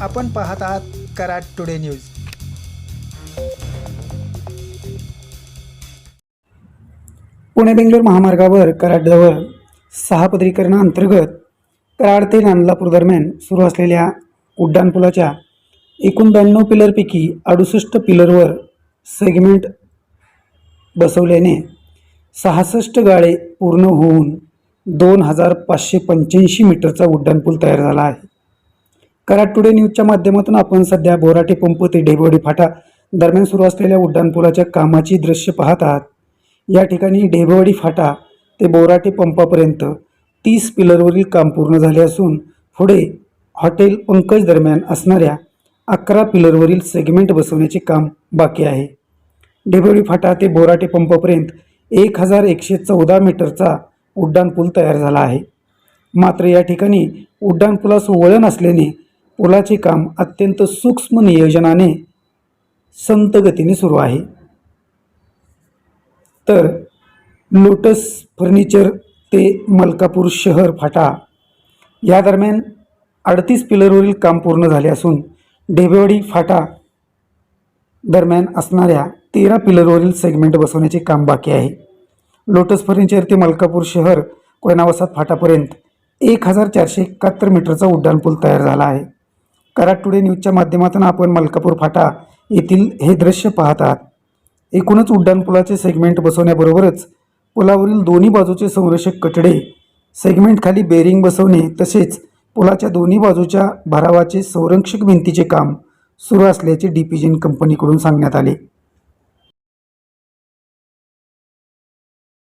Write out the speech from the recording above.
आपण पाहत आहात कराड टुडे न्यूज। पुणे बेंगलोर महामार्गावर कराडजवळ 6 पदरीकरणाअंतर्गत कराड ते नांदलापूर दरम्यान सुरू असलेल्या उड्डाणपुलाच्या एकूण 92 पिलरपैकी 68 पिलरवर सेगमेंट बसवल्याने 66 गाळे पूर्ण होऊन 2585 मीटरचा उड्डाणपूल तयार झाला आहे। कराड टुडे न्यूजच्या माध्यमातून आपण सध्या बोराटे पंप ते ढेबेवाडी फाटा दरम्यान सुरू असलेल्या उड्डाणपुलाच्या कामाची दृश्य पाहत आहात। या ठिकाणी ढेबेवाडी फाटा ते बोराटे पंपापर्यंत 30 पिलरवरील काम पूर्ण झाले असून पुढे हॉटेल पंकज दरम्यान असणाऱ्या 11 पिलरवरील सेगमेंट बसवण्याचे काम बाकी आहे। ढेबेवाडी फाटा ते बोराटे पंपापर्यंत 1114 मीटरचा उड्डाणपूल तयार झाला आहे। मात्र या ठिकाणी उड्डाणपुलास वळण असल्याने पुलाचे काम अत्यंत सूक्ष्म नियोजनाने संत गतीने सुरू आहे। तर लोटस फर्निचर ते मलकापूर शहर फाटा या दरम्यान 38 पिलरवरील काम पूर्ण झाले असून ढेबेवाडी फाटा दरम्यान असणाऱ्या 13 पिलरवरील सेगमेंट बसवण्याचे काम बाकी आहे। लोटस फर्निचर ते मलकापूर शहर कोयना वसाहत फाटापर्यंत 1471 मीटरचा उड्डाणपूल तयार झाला आहे। कराड टुडे न्यूजच्या माध्यमातून आपण मलकापूर फाटा येथील हे दृश्य पाहत आहात। एकूणच उड्डाणपुलाचे सेगमेंट बसवण्याबरोबरच पुलावरील दोन्ही बाजूचे संरक्षक कठडे सेगमेंट खाली बेरिंग बसवणे तसेच पुलाच्या दोन्ही बाजूच्या भरावाचे संरक्षक भिंतीचे काम सुरू असल्याचे डीपीजीएन कंपनीकडून सांगण्यात आले।